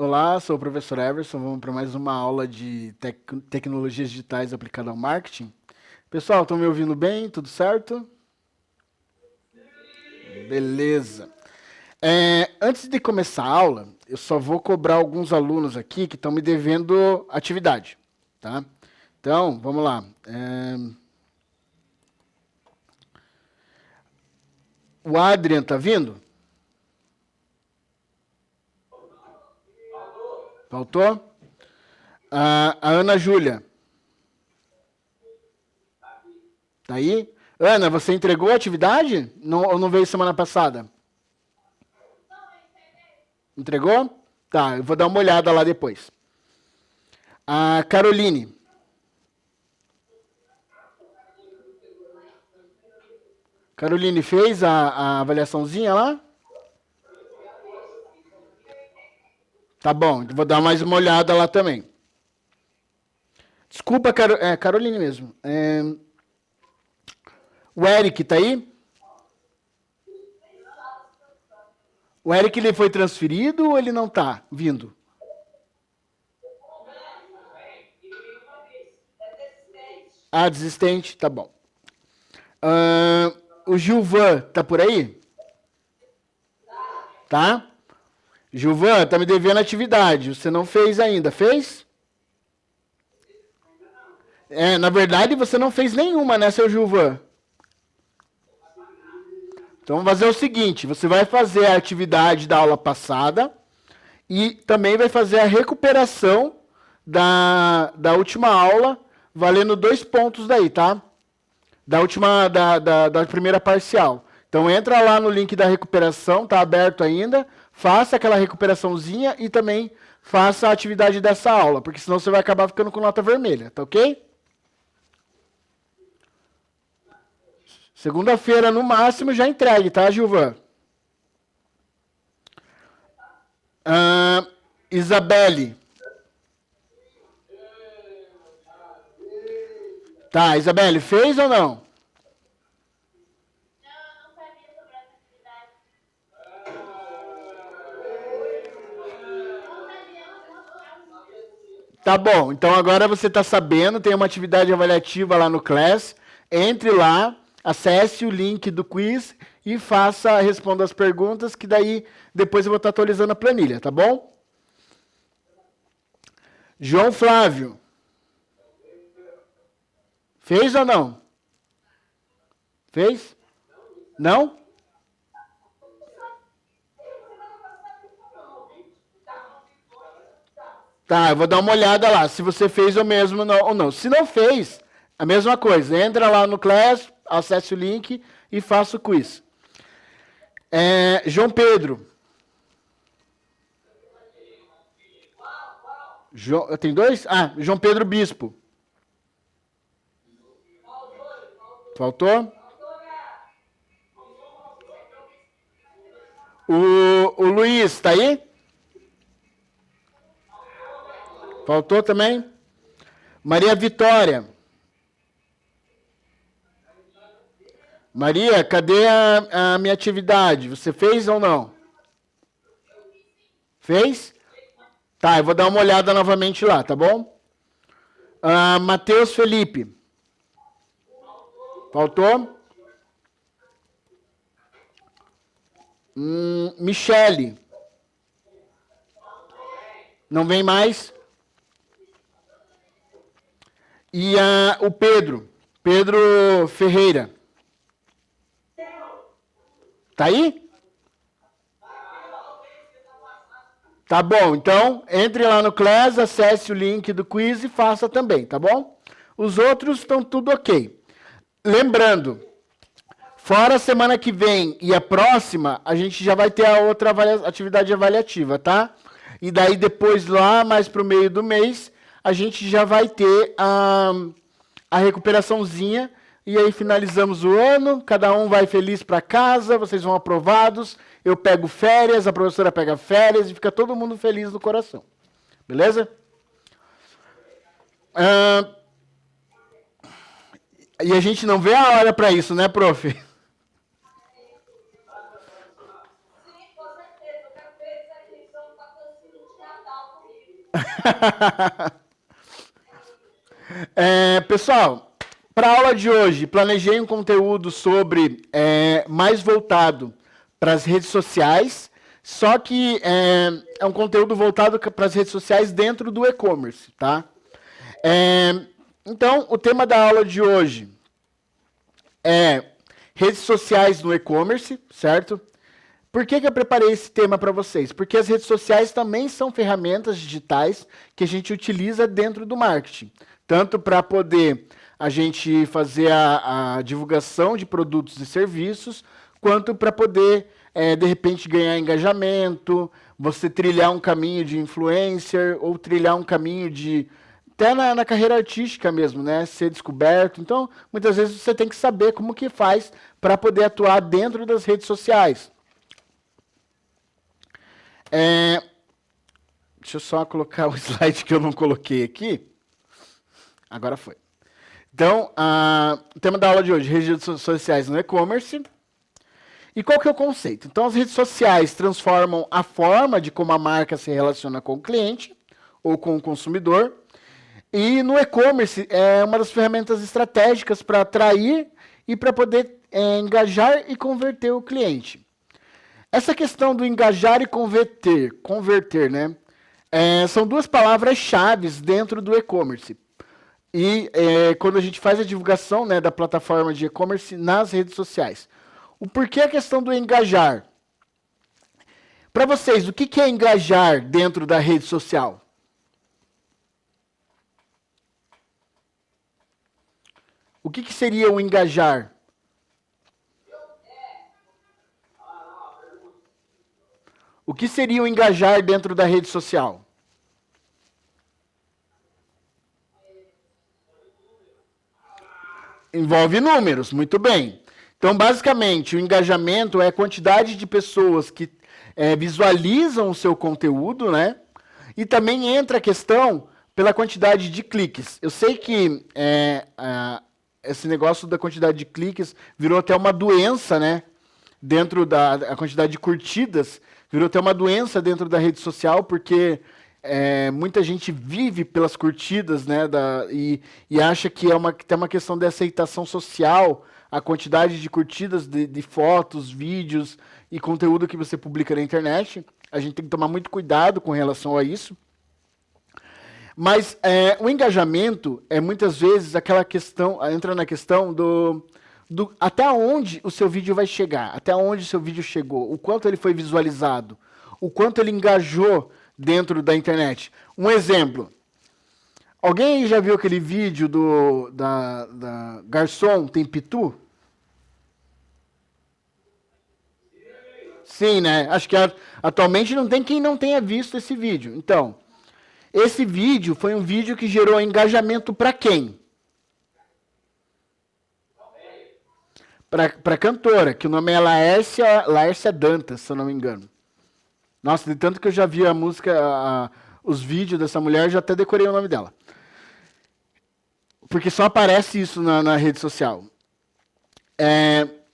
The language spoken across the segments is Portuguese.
Olá, sou o professor Everson. Vamos para mais uma aula de tecnologias digitais aplicadas ao marketing. Pessoal, estão me ouvindo bem? Tudo certo? Beleza. Antes de começar a aula, eu só vou cobrar alguns alunos aqui que estão me devendo atividade. Tá? Então, vamos lá. O Adrian tá vindo? Faltou? A Ana Júlia. Tá aí? Ana, você entregou a atividade? Ou não veio semana passada? Entregou? Tá, eu vou dar uma olhada lá depois. A Caroline. Caroline fez a avaliaçãozinha lá? Tá bom, vou dar mais uma olhada lá também. Desculpa, Caroline mesmo. O Eric tá aí? O Eric ele foi transferido ou ele não tá vindo? Ah, desistente, tá bom. O Gilvan tá por aí? Tá? Gilvan, tá me devendo atividade. Você não fez ainda, fez? Na verdade, você não fez nenhuma, né, seu Gilvan? Então, vamos fazer o seguinte. Você vai fazer a atividade da aula passada e também vai fazer a recuperação da última aula, valendo 2 pontos daí, tá? Da primeira parcial. Então, entra lá no link da recuperação, tá aberto ainda. Faça aquela recuperaçãozinha e também faça a atividade dessa aula, porque senão você vai acabar ficando com nota vermelha, tá ok? Segunda-feira, no máximo, já entregue, tá, Gilvan? Isabelle. Tá, Isabelle, fez ou não? Tá bom, então agora você está sabendo, tem uma atividade avaliativa lá no Class. Entre lá, acesse o link do quiz e responda as perguntas, que daí depois eu vou estar atualizando a planilha, tá bom? João Flávio. Fez ou não? Fez? Não? Tá, eu vou dar uma olhada lá, se você fez ou mesmo ou não. Se não fez, a mesma coisa. Entra lá no Class, acesse o link e faça o quiz. João Pedro. Tem 2? João Pedro Bispo. Faltou? O Luiz, tá aí? Faltou também? Maria Vitória. Maria, cadê a minha atividade? Você fez ou não? Fez? Tá, eu vou dar uma olhada novamente lá, tá bom? Matheus Felipe. Faltou? Michele. Não vem mais? E o Pedro. Pedro Ferreira. Tá aí? Tá bom, então entre lá no Class, acesse o link do quiz e faça também, tá bom? Os outros estão tudo ok. Lembrando, fora a semana que vem e a próxima, a gente já vai ter a outra atividade avaliativa, tá? E daí depois lá, mais pro meio do mês, a gente já vai ter a recuperaçãozinha. E aí finalizamos o ano, cada um vai feliz para casa, vocês vão aprovados, eu pego férias, a professora pega férias e fica todo mundo feliz no coração. Beleza? E a gente não vê a hora para isso, né, prof? Pessoal, para a aula de hoje, planejei um conteúdo sobre mais voltado para as redes sociais, só que é um conteúdo voltado para as redes sociais dentro do e-commerce, tá? Então, o tema da aula de hoje é redes sociais no e-commerce, certo? Por que eu preparei esse tema para vocês? Porque as redes sociais também são ferramentas digitais que a gente utiliza dentro do marketing. Tanto para poder a gente fazer a divulgação de produtos e serviços, quanto para poder, de repente, ganhar engajamento, você trilhar um caminho de influencer, ou trilhar um caminho de... até na carreira artística mesmo, né? Ser descoberto. Então, muitas vezes você tem que saber como que faz para poder atuar dentro das redes sociais. Deixa eu só colocar o slide que eu não coloquei aqui. Agora foi. Então, o tema da aula de hoje, redes sociais no e-commerce. E qual que é o conceito? Então, as redes sociais transformam a forma de como a marca se relaciona com o cliente ou com o consumidor. E no e-commerce é uma das ferramentas estratégicas para atrair e para poder engajar e converter o cliente. Essa questão do engajar e converter, né? São duas palavras-chave dentro do e-commerce. E quando a gente faz a divulgação, né, da plataforma de e-commerce nas redes sociais. O porquê a questão do engajar? Para vocês, o que é engajar dentro da rede social? O que seria o engajar? O que seria o engajar dentro da rede social? Envolve números, muito bem. Então, basicamente, o engajamento é a quantidade de pessoas que visualizam o seu conteúdo, né? E também entra a questão pela quantidade de cliques. Eu sei que esse negócio da quantidade de cliques virou até uma doença, né? Dentro da quantidade de curtidas, virou até uma doença dentro da rede social, porque muita gente vive pelas curtidas, né? E acha que tem uma questão de aceitação social, a quantidade de curtidas de fotos, vídeos e conteúdo que você publica na internet. A gente tem que tomar muito cuidado com relação a isso. Mas o engajamento muitas vezes aquela questão, entra na questão do até onde o seu vídeo vai chegar, até onde o seu vídeo chegou, o quanto ele foi visualizado, o quanto ele engajou dentro da internet. Um exemplo. Alguém já viu aquele vídeo da Garçom tem Pitu? Sim, né? Acho que atualmente não tem quem não tenha visto esse vídeo. Então, esse vídeo foi um vídeo que gerou engajamento para quem? Para a cantora, que o nome é Laércia Dantas, se eu não me engano. Nossa, de tanto que eu já vi a música, os vídeos dessa mulher, já até decorei o nome dela. Porque só aparece isso na rede social.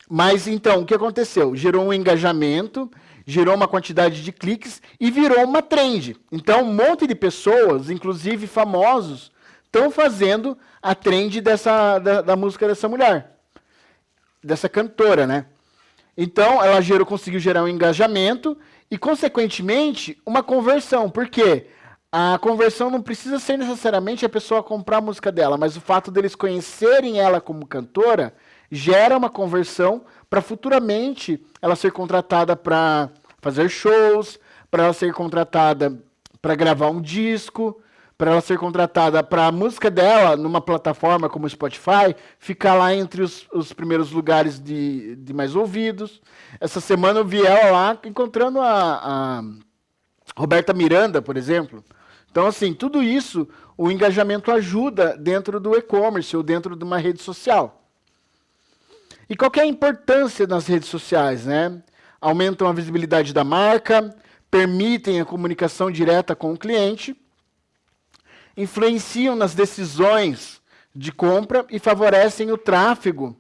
Mas então, o que aconteceu? Gerou um engajamento, gerou uma quantidade de cliques e virou uma trend. Então, um monte de pessoas, inclusive famosos, estão fazendo a trend da música dessa mulher, dessa cantora, né? Então, ela conseguiu gerar um engajamento e, consequentemente, uma conversão. Por quê? A conversão não precisa ser necessariamente a pessoa comprar a música dela, mas o fato deles conhecerem ela como cantora gera uma conversão para futuramente ela ser contratada para fazer shows, para ela ser contratada para gravar um disco, para ela ser contratada para a música dela, numa plataforma como o Spotify, ficar lá entre os primeiros lugares de mais ouvidos. Essa semana eu vi ela lá encontrando a Roberta Miranda, por exemplo. Então, assim, tudo isso, o engajamento ajuda dentro do e-commerce ou dentro de uma rede social. E qual que é a importância das redes sociais, né? Aumentam a visibilidade da marca, permitem a comunicação direta com o cliente, influenciam nas decisões de compra e favorecem o tráfego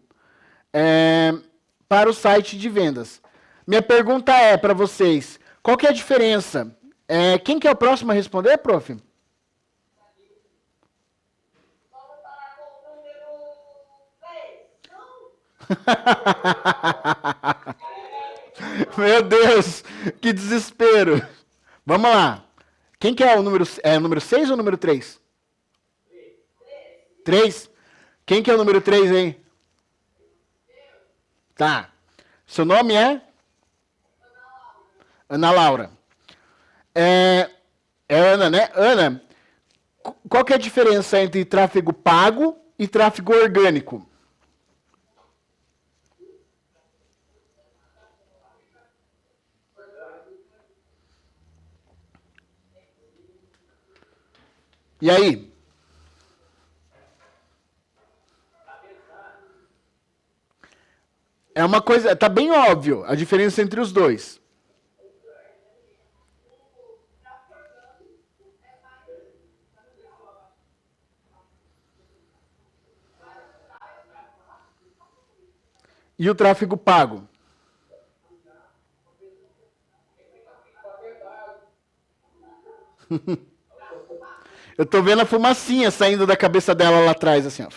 para o site de vendas. Minha pergunta para vocês, qual que é a diferença? Quem que é o próximo a responder, prof? Meu Deus, que desespero. Vamos lá. Quem que é o número? É o número 6 ou o número 3? 3? Quem que é o número 3 aí? Tá. Seu nome é? Ana Laura. É Ana, né? Ana, qual que é a diferença entre tráfego pago e tráfego orgânico? E aí? É uma coisa, tá bem óbvio a diferença entre os dois. E o tráfego pago? Eu tô vendo a fumacinha saindo da cabeça dela lá atrás, assim, ó.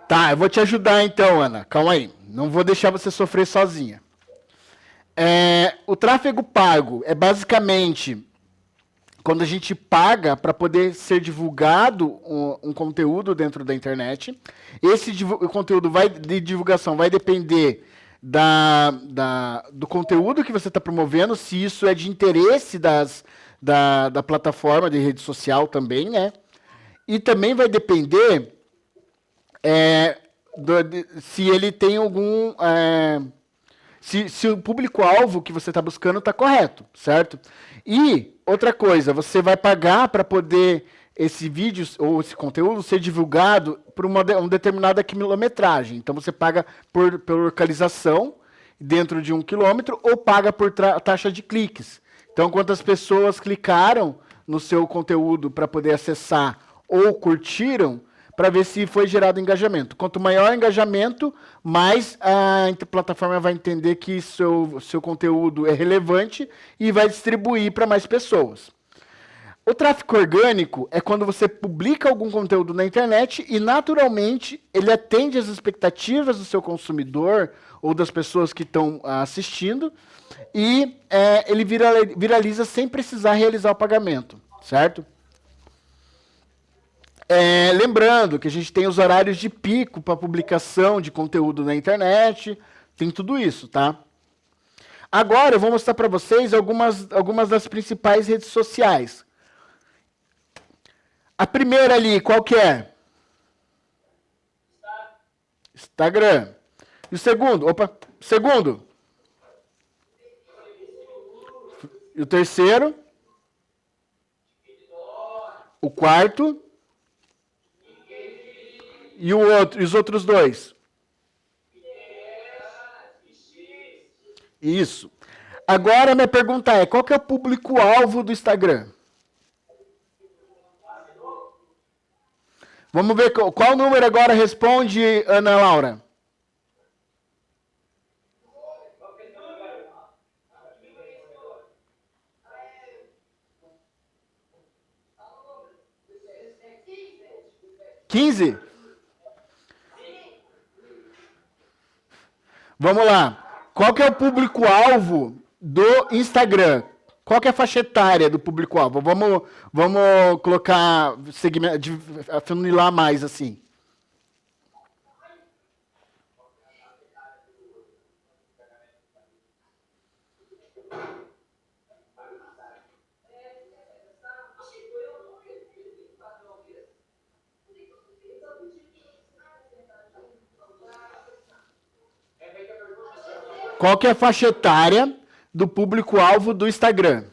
Tá, eu vou te ajudar então, Ana. Calma aí. Não vou deixar você sofrer sozinha. O tráfego pago é basicamente quando a gente paga para poder ser divulgado um conteúdo dentro da internet. Esse conteúdo de divulgação vai depender do conteúdo que você está promovendo, se isso é de interesse da plataforma de rede social também, né? E também vai depender se ele tem algum... se o público-alvo que você está buscando está correto, certo? E outra coisa, você vai pagar para poder esse vídeo ou esse conteúdo ser divulgado por uma determinada quilometragem. Então você paga por localização dentro de 1 quilômetro ou paga por taxa de cliques. Então quantas pessoas clicaram no seu conteúdo para poder acessar ou curtiram, para ver se foi gerado engajamento. Quanto maior o engajamento, mais a plataforma vai entender que seu conteúdo é relevante e vai distribuir para mais pessoas. O tráfego orgânico é quando você publica algum conteúdo na internet e, naturalmente, ele atende às expectativas do seu consumidor ou das pessoas que estão assistindo e ele viraliza sem precisar realizar o pagamento, certo? Lembrando que a gente tem os horários de pico para publicação de conteúdo na internet, tem tudo isso, tá? Agora eu vou mostrar para vocês algumas das principais redes sociais. A primeira ali, qual que é? Instagram. E o segundo? Segundo. E o terceiro? O quarto? E os outros dois? Isso. Agora minha pergunta é, qual que é o público-alvo do Instagram? Vamos ver qual número agora responde, Ana Laura? $15? Vamos lá. Qual que é o público-alvo do Instagram? Qual que é a faixa etária do público-alvo? Vamos colocar, afunilar mais assim. Qual que é a faixa etária do público-alvo do Instagram?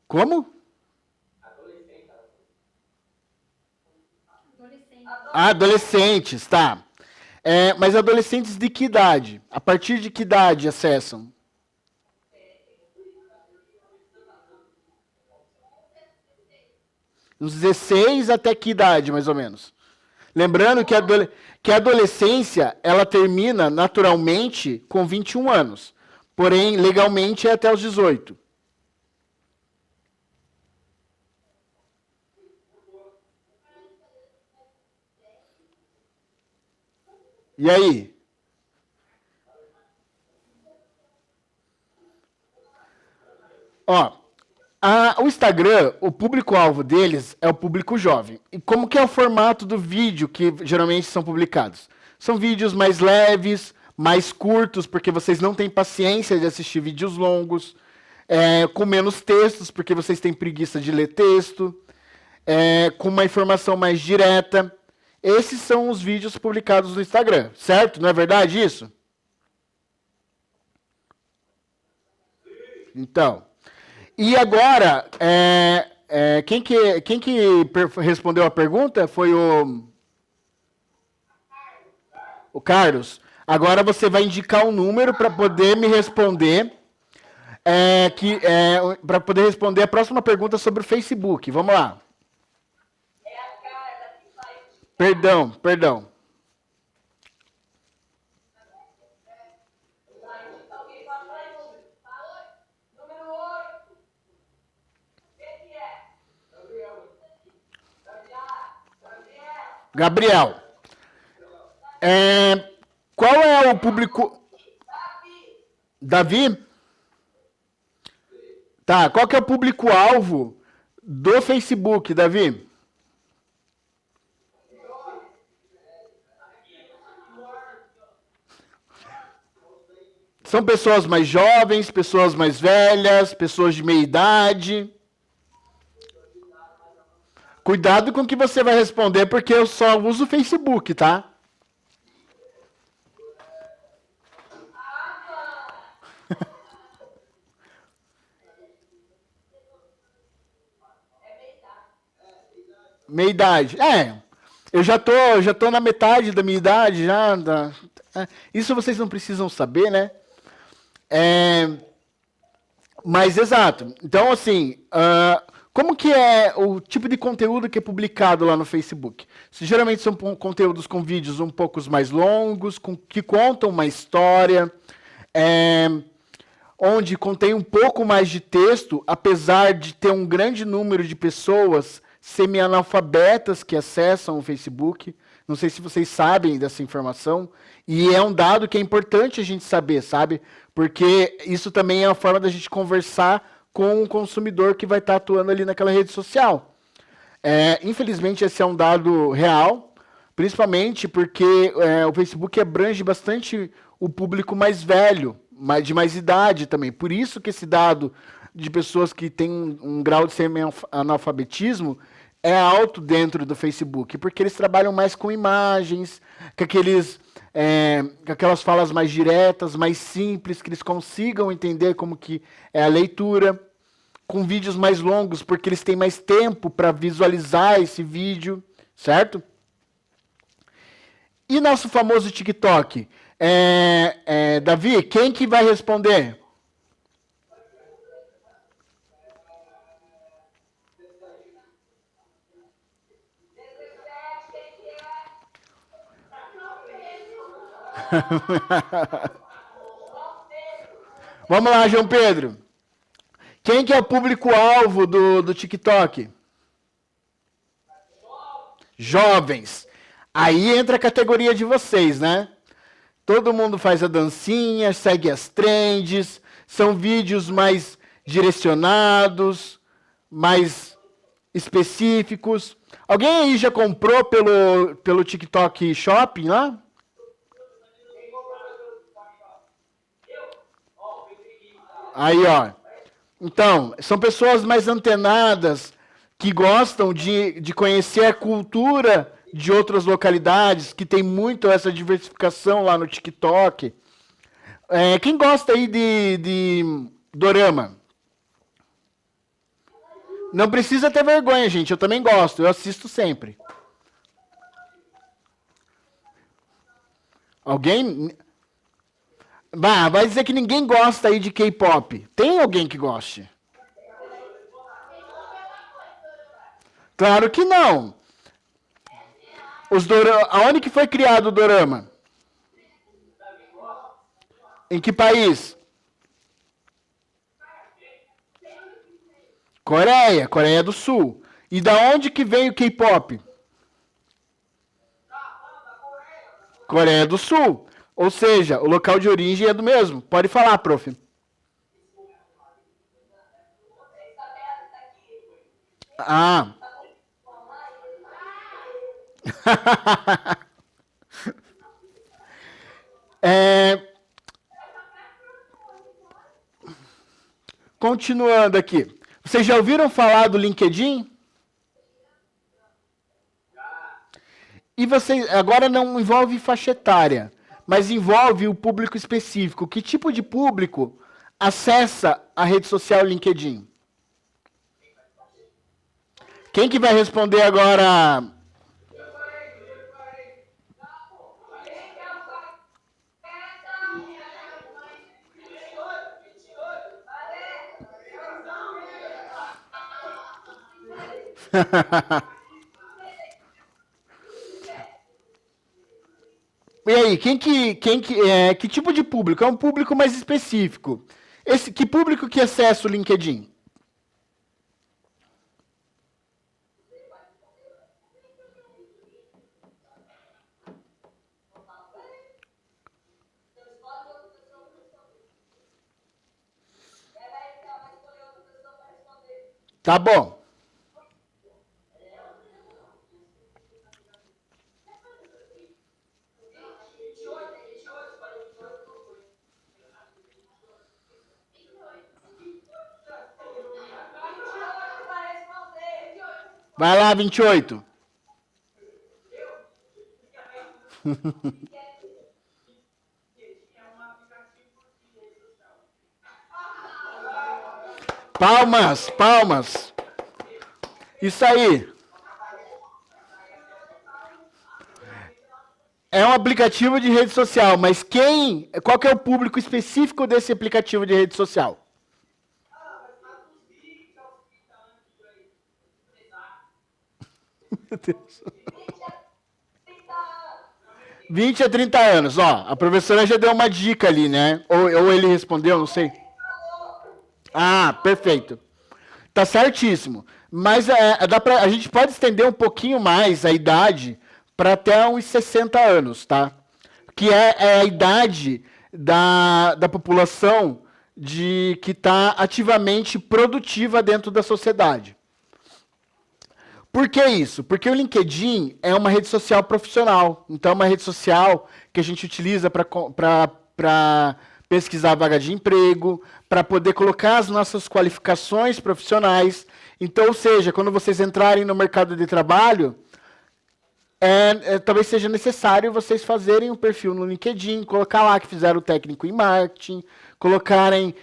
Como? Adolescentes, tá. Mas adolescentes de que idade? A partir de que idade acessam? Uns 16 até que idade, mais ou menos? Lembrando que a adolescência, ela termina naturalmente com 21 anos. Porém, legalmente é até os 18. E aí? Ó, o Instagram, o público-alvo deles é o público jovem. E como que é o formato do vídeo que geralmente são publicados? São vídeos mais leves, mais curtos, porque vocês não têm paciência de assistir vídeos longos, com menos textos, porque vocês têm preguiça de ler texto, com uma informação mais direta. Esses são os vídeos publicados no Instagram, certo? Não é verdade isso? Então, e agora, quem que respondeu a pergunta foi o Carlos. Agora você vai indicar um número para poder me responder, para poder responder a próxima pergunta sobre o Facebook. Vamos lá. Perdão. Gabriel. Qual é o público... Davi? Tá, qual que é o público-alvo do Facebook, Davi? São pessoas mais jovens, pessoas mais velhas, pessoas de meia idade. Cuidado com o que você vai responder, porque eu só uso o Facebook, tá? Meia idade. Eu já tô na metade da minha idade já. Isso vocês não precisam saber, né? Mas exato. Então, assim, como que é o tipo de conteúdo que é publicado lá no Facebook? Geralmente são conteúdos com vídeos um pouco mais longos, que contam uma história, onde contém um pouco mais de texto, apesar de ter um grande número de pessoas semi-analfabetas que acessam o Facebook. Não sei se vocês sabem dessa informação. E é um dado que é importante a gente saber, sabe? Porque isso também é uma forma da gente conversar com o consumidor que vai estar atuando ali naquela rede social. Infelizmente, esse é um dado real, principalmente porque o Facebook abrange bastante o público mais velho, de mais idade também. Por isso que esse dado de pessoas que têm um grau de semi-analfabetismo é alto dentro do Facebook, porque eles trabalham mais com imagens, com aquelas falas mais diretas, mais simples, que eles consigam entender como que é a leitura, com vídeos mais longos, porque eles têm mais tempo para visualizar esse vídeo, certo? E nosso famoso TikTok? Davi, quem que vai responder? Vamos lá, João Pedro. Quem que é o público-alvo do TikTok? Jovens. Aí entra a categoria de vocês, né? Todo mundo faz a dancinha, segue as trends, são vídeos mais direcionados, mais específicos. Alguém aí já comprou pelo TikTok Shopping lá? Aí, ó. Então, são pessoas mais antenadas, que gostam de conhecer a cultura de outras localidades, que tem muito essa diversificação lá no TikTok. Quem gosta aí de dorama? Não precisa ter vergonha, gente. Eu também gosto. Eu assisto sempre. Alguém? Vai dizer que ninguém gosta aí de K-pop. Tem alguém que goste? Claro que não. Aonde que foi criado o dorama? Em que país? Coreia, Coreia do Sul. E da onde que vem o K-pop? Coreia do Sul. Ou seja, o local de origem é do mesmo. Pode falar, prof. Ah. É, continuando aqui. Vocês já ouviram falar do LinkedIn? E vocês agora não envolve faixa etária, mas envolve o público específico. Que tipo de público acessa a rede social LinkedIn? Quem que vai responder agora? E aí, que tipo de público? É um público mais específico. Que público que acessa o LinkedIn? Tá bom. Vai lá, 28. Palmas, palmas. Isso aí. É um aplicativo de rede social, mas qual que é o público específico desse aplicativo de rede social? Meu Deus. 20 a 30 anos, ó. A professora já deu uma dica ali, né? Ou ele respondeu, não sei. Ah, perfeito. Tá certíssimo. Mas a gente pode estender um pouquinho mais a idade para até uns 60 anos, tá? Que é a idade da população que está ativamente produtiva dentro da sociedade. Por que isso? Porque o LinkedIn é uma rede social profissional. Então, é uma rede social que a gente utiliza para pesquisar a vaga de emprego, para poder colocar as nossas qualificações profissionais. Então, ou seja, quando vocês entrarem no mercado de trabalho, talvez seja necessário vocês fazerem um perfil no LinkedIn, colocar lá que fizeram o técnico em marketing, colocarem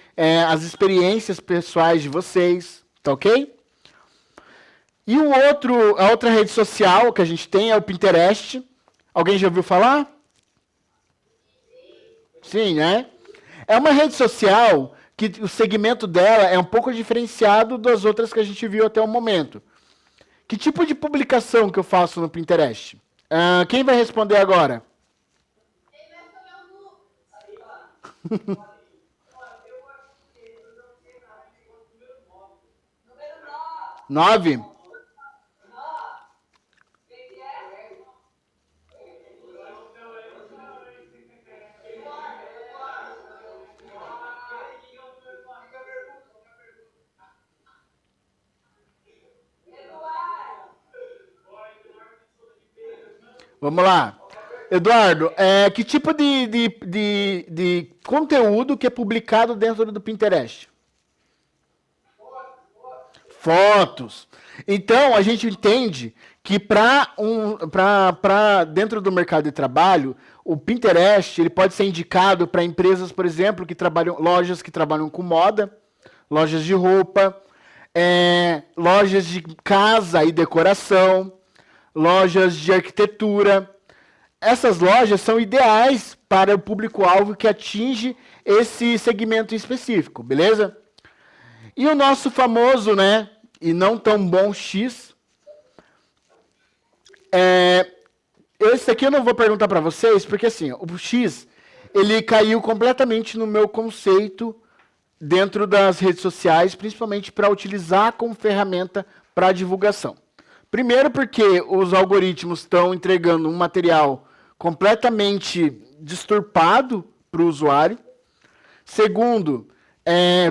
as experiências pessoais de vocês, tá ok? E a outra rede social que a gente tem é o Pinterest. Alguém já ouviu falar? Sim, né? É uma rede social que o segmento dela é um pouco diferenciado das outras que a gente viu até o momento. Que tipo de publicação que eu faço no Pinterest? Quem vai responder agora? Nove? Vamos lá. Eduardo, que tipo de conteúdo que é publicado dentro do Pinterest? Fotos. Então, a gente entende que dentro do mercado de trabalho, o Pinterest ele pode ser indicado para empresas, por exemplo, lojas que trabalham com moda, lojas de roupa, lojas de casa e decoração, lojas de arquitetura. Essas lojas são ideais para o público-alvo que atinge esse segmento específico, beleza? E o nosso famoso, né, e não tão bom X, esse aqui eu não vou perguntar para vocês, porque assim, o X, ele caiu completamente no meu conceito dentro das redes sociais, principalmente para utilizar como ferramenta para divulgação. Primeiro porque os algoritmos estão entregando um material completamente disturpado para o usuário. Segundo,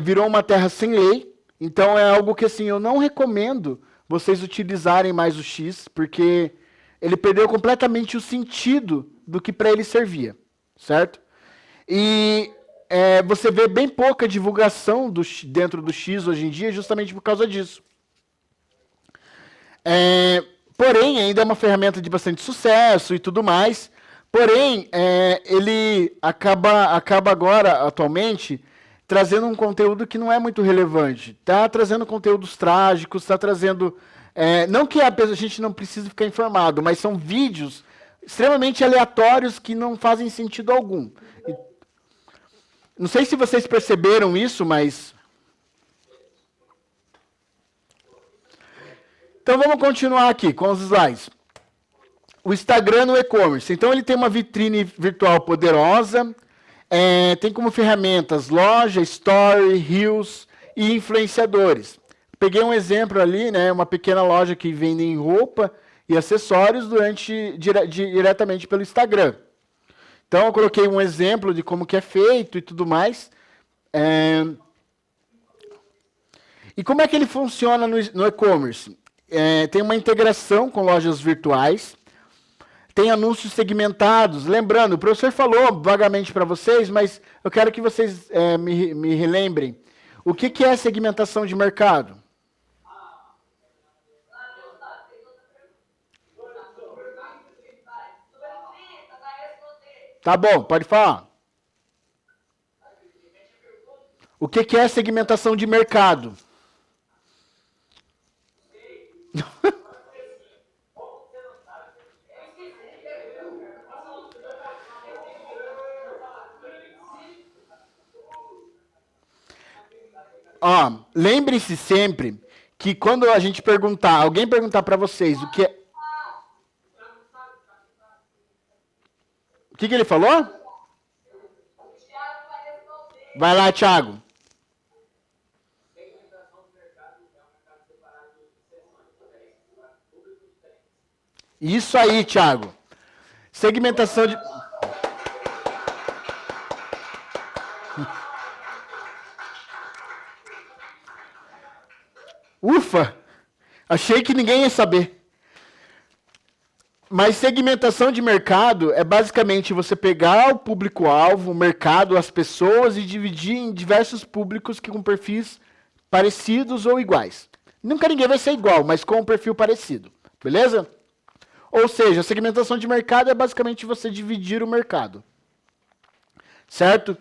virou uma terra sem lei. Então é algo que assim, eu não recomendo vocês utilizarem mais o X, porque ele perdeu completamente o sentido do que para ele servia, certo? E você vê bem pouca divulgação dentro do X hoje em dia, justamente por causa disso. Porém, ainda é uma ferramenta de bastante sucesso e tudo mais. Porém, ele acaba agora, atualmente, trazendo um conteúdo que não é muito relevante. Está trazendo conteúdos trágicos, está trazendo... não que a gente não precise ficar informado, mas são vídeos extremamente aleatórios que não fazem sentido algum. Não sei se vocês perceberam isso, mas... Então vamos continuar aqui com os slides. O Instagram no e-commerce. Então ele tem uma vitrine virtual poderosa, tem como ferramentas loja, story, reels e influenciadores. Peguei um exemplo ali, né, uma pequena loja que vende roupa e acessórios diretamente pelo Instagram. Então eu coloquei um exemplo de como que é feito e tudo mais. E como é que ele funciona no e-commerce? Tem uma integração com lojas virtuais, tem anúncios segmentados. Lembrando, o professor falou vagamente para vocês, mas eu quero que vocês me relembrem. O que é segmentação de mercado? Tá bom, pode falar. O que é segmentação de mercado? Lembre-se sempre que quando a gente alguém perguntar para vocês o que é... O que ele falou? Vai lá, Thiago. Isso aí, Thiago. Segmentação de... Ufa! Achei que ninguém ia saber. Mas segmentação de mercado é basicamente você pegar o público-alvo, o mercado, as pessoas e dividir em diversos públicos com perfis parecidos ou iguais. Nunca ninguém vai ser igual, mas com um perfil parecido. Beleza? Ou seja, a segmentação de mercado é basicamente você dividir o mercado. Certo?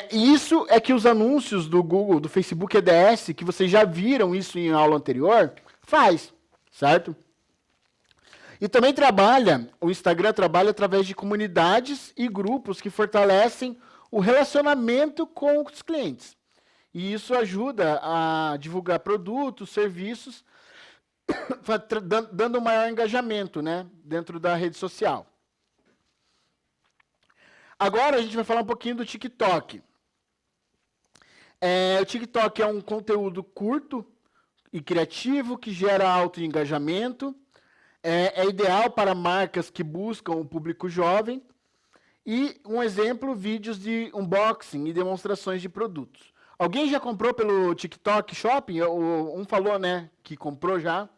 Isso é que os anúncios do Google, do Facebook EDS, que vocês já viram isso em aula anterior, faz. Certo? E também o Instagram trabalha através de comunidades e grupos que fortalecem o relacionamento com os clientes. E isso ajuda a divulgar produtos, serviços, dando um maior engajamento, né, dentro da rede social. Agora a gente vai falar um pouquinho do TikTok. O TikTok é um conteúdo curto e criativo que gera alto engajamento. É ideal para marcas que buscam o público jovem. E um exemplo, vídeos de unboxing e demonstrações de produtos. Alguém já comprou pelo TikTok Shopping? Um falou, né, que comprou já.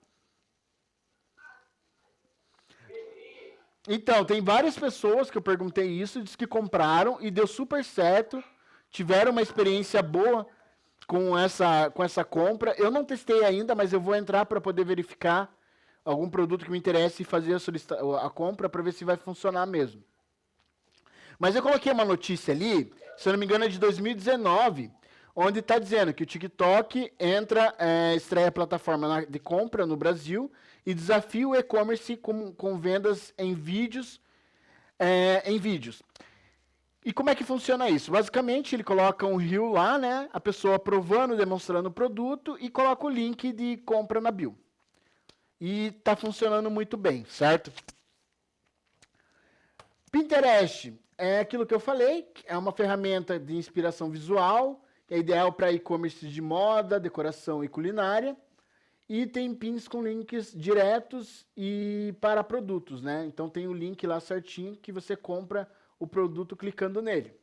Então, tem várias pessoas que eu perguntei isso, disse que compraram e deu super certo. Tiveram uma experiência boa com essa compra. Eu não testei ainda, mas eu vou entrar para poder verificar algum produto que me interesse e fazer a compra para ver se vai funcionar mesmo. Mas eu coloquei uma notícia ali, se eu não me engano é de 2019, onde está dizendo que o TikTok estreia a plataforma de compra no Brasil e desafia o e-commerce com vendas em vídeos. E como é que funciona isso? Basicamente, ele coloca um reel lá, né? A pessoa provando, demonstrando o produto e coloca o link de compra na bio. E está funcionando muito bem, certo? Pinterest é aquilo que eu falei, é uma ferramenta de inspiração visual que é ideal para e-commerce de moda, decoração e culinária. E tem pins com links diretos e para produtos, né? Então tem o link lá certinho que você compra o produto clicando nele.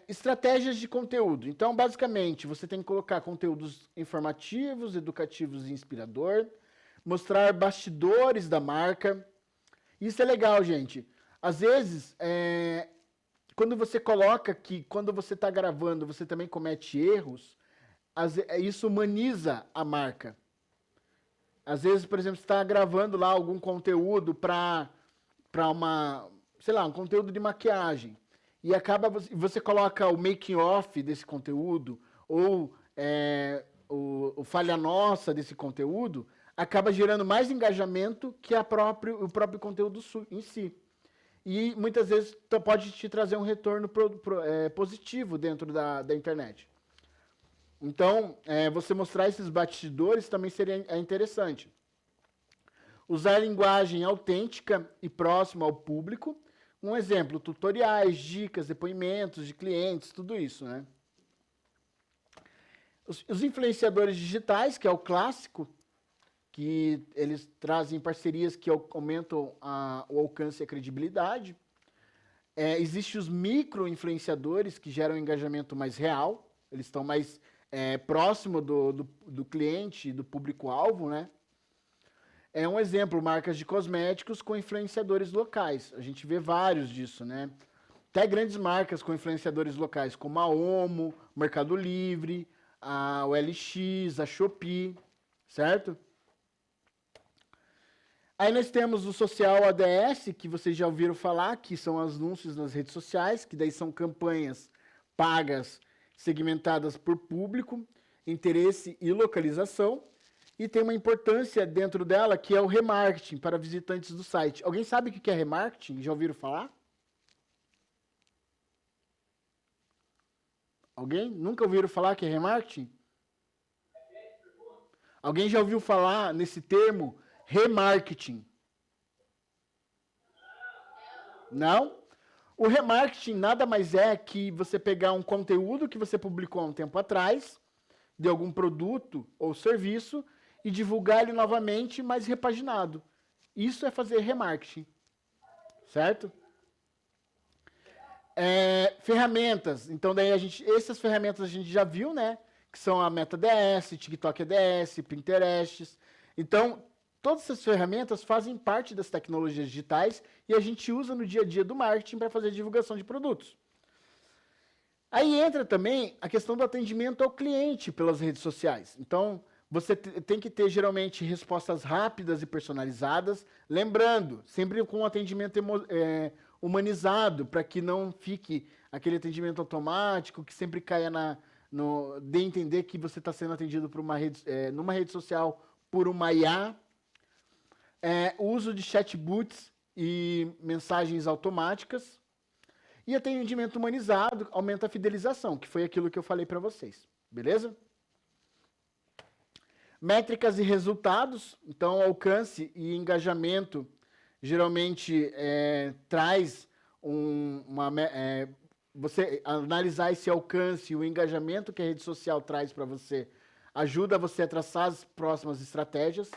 Estratégias de conteúdo. Então, basicamente, você tem que colocar conteúdos informativos, educativos e inspirador, mostrar bastidores da marca. Isso é legal, gente. Às vezes, quando você coloca que quando você está gravando, você também comete erros, isso humaniza a marca. Às vezes, por exemplo, você está gravando lá algum conteúdo para um conteúdo de maquiagem. E acaba você coloca o making off desse conteúdo ou o falha nossa desse conteúdo, acaba gerando mais engajamento que o próprio conteúdo em si. E muitas vezes pode te trazer um retorno positivo dentro da internet. Então, você mostrar esses bastidores também seria interessante. Usar linguagem autêntica e próxima ao público. Um exemplo, tutoriais, dicas, depoimentos de clientes, tudo isso, né? Os influenciadores digitais, que é o clássico, que eles trazem parcerias que aumentam o alcance e a credibilidade. Existem os micro-influenciadores, que geram um engajamento mais real. Eles estão mais próximo do cliente e do público-alvo, né? É um exemplo, marcas de cosméticos com influenciadores locais. A gente vê vários disso, né? Até grandes marcas com influenciadores locais, como a Omo, Mercado Livre, a OLX, a Shopee, certo? Aí nós temos o social ADS, que vocês já ouviram falar, que são anúncios nas redes sociais, que daí são campanhas pagas, segmentadas por público, interesse e localização. E tem uma importância dentro dela, que é o remarketing para visitantes do site. Alguém sabe o que é remarketing? Já ouviram falar? Alguém? Nunca ouviram falar que é remarketing? Alguém já ouviu falar nesse termo remarketing? Não? O remarketing nada mais é que você pegar um conteúdo que você publicou há um tempo atrás, de algum produto ou serviço, e divulgar ele novamente, mas repaginado. Isso é fazer remarketing. Certo? Ferramentas. Então, daí essas ferramentas a gente já viu, né? Que são a Meta DS, TikTok ADS, Pinterest. Então, todas essas ferramentas fazem parte das tecnologias digitais e a gente usa no dia a dia do marketing para fazer divulgação de produtos. Aí entra também a questão do atendimento ao cliente pelas redes sociais. Então, você tem que ter, geralmente, respostas rápidas e personalizadas. Lembrando, sempre com um atendimento humanizado, para que não fique aquele atendimento automático, que sempre caia de entender que você está sendo atendido por numa rede social por uma IA. O uso de chatbots e mensagens automáticas. E atendimento humanizado aumenta a fidelização, que foi aquilo que eu falei para vocês. Beleza? Métricas e resultados. Então, alcance e engajamento geralmente traz você analisar esse alcance e o engajamento que a rede social traz para você ajuda você a traçar as próximas estratégias.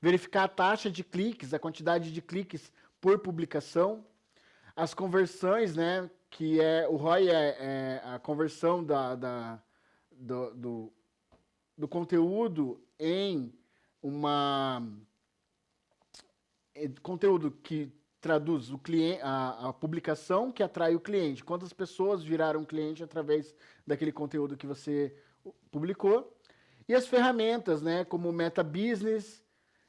Verificar a taxa de cliques, a quantidade de cliques por publicação. As conversões, né, que o ROI é a conversão do conteúdo em conteúdo que traduz a publicação que atrai o cliente. Quantas pessoas viraram cliente através daquele conteúdo que você publicou. E as ferramentas, né, como o Meta Business,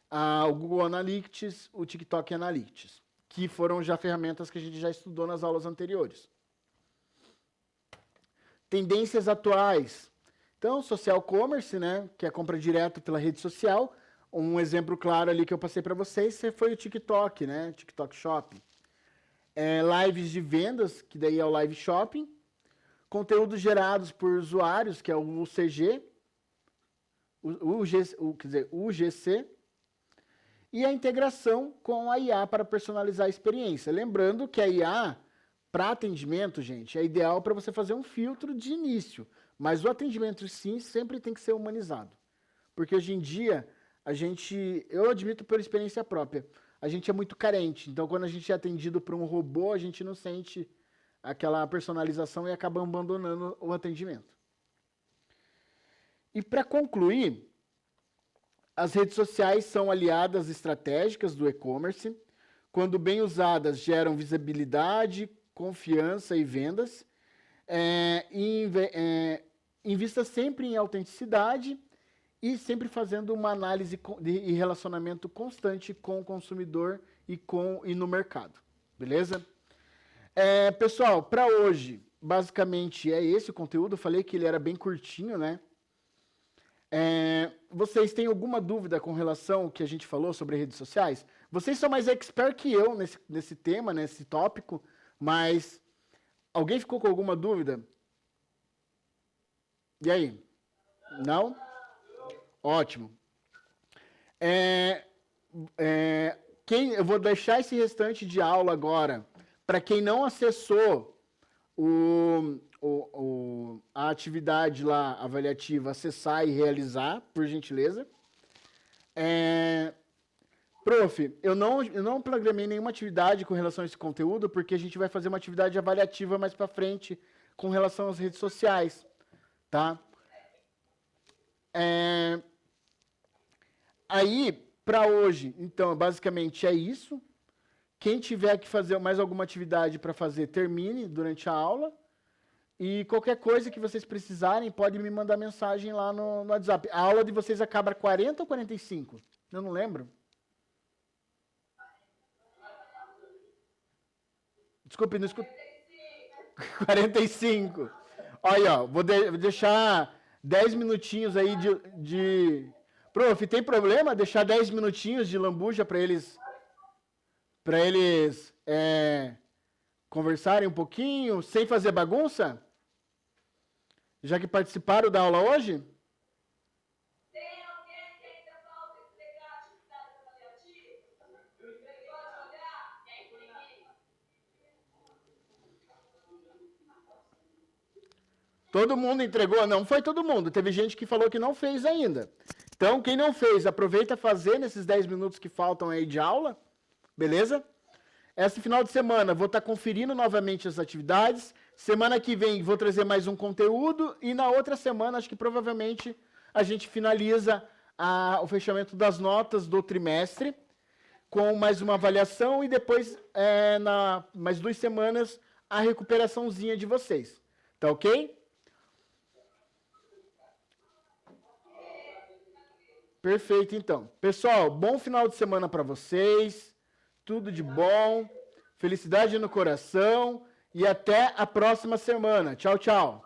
o Google Analytics, o TikTok Analytics, que foram já ferramentas que a gente já estudou nas aulas anteriores. Tendências atuais. Então, social commerce, né, que é a compra direto pela rede social. Um exemplo claro ali que eu passei para vocês foi o TikTok, né, TikTok Shopping. Lives de vendas, que daí é o live shopping. Conteúdos gerados por usuários, que é o UCG, o UGC. E a integração com a IA para personalizar a experiência. Lembrando que a IA para atendimento, gente, é ideal para você fazer um filtro de início. Mas o atendimento, sim, sempre tem que ser humanizado. Porque hoje em dia, eu admito por experiência própria, a gente é muito carente. Então, quando a gente é atendido por um robô, a gente não sente aquela personalização e acaba abandonando o atendimento. E para concluir, as redes sociais são aliadas estratégicas do e-commerce. Quando bem usadas, geram visibilidade, confiança e vendas. Invista sempre em autenticidade e sempre fazendo uma análise e relacionamento constante com o consumidor e no mercado. Beleza? Pessoal, para hoje, basicamente é esse o conteúdo. Eu falei que ele era bem curtinho, né? Vocês têm alguma dúvida com relação ao que a gente falou sobre redes sociais? Vocês são mais expert que eu nesse tema, nesse tópico, mas alguém ficou com alguma dúvida? E aí? Não? Ótimo. Eu vou deixar esse restante de aula agora para quem não acessou a atividade lá avaliativa, acessar e realizar, por gentileza. Prof, eu não programei nenhuma atividade com relação a esse conteúdo, porque a gente vai fazer uma atividade avaliativa mais para frente com relação às redes sociais, tá? Aí, para hoje, então, basicamente é isso. Quem tiver que fazer mais alguma atividade para fazer, termine durante a aula. E qualquer coisa que vocês precisarem, pode me mandar mensagem lá no WhatsApp. A aula de vocês acaba 40 ou 45? Eu não lembro. Desculpe, não escuto. 45. Olha, ó, vou deixar 10 minutinhos aí de... Prof, tem problema deixar 10 minutinhos de lambuja para eles conversarem um pouquinho, sem fazer bagunça? Já que participaram da aula hoje? Tem alguém que ainda falta explicar a atividade avaliativa? Pode olhar? Todo mundo entregou? Não foi todo mundo. Teve gente que falou que não fez ainda. Então, quem não fez, aproveita fazer nesses 10 minutos que faltam aí de aula. Beleza? Esse final de semana vou estar conferindo novamente as atividades. Semana que vem vou trazer mais um conteúdo. E na outra semana, acho que provavelmente a gente finaliza o fechamento das notas do trimestre com mais uma avaliação e depois, mais 2 semanas, a recuperaçãozinha de vocês. Tá ok? Perfeito, então. Pessoal, bom final de semana para vocês. Tudo de bom. Felicidade no coração. E até a próxima semana. Tchau, tchau.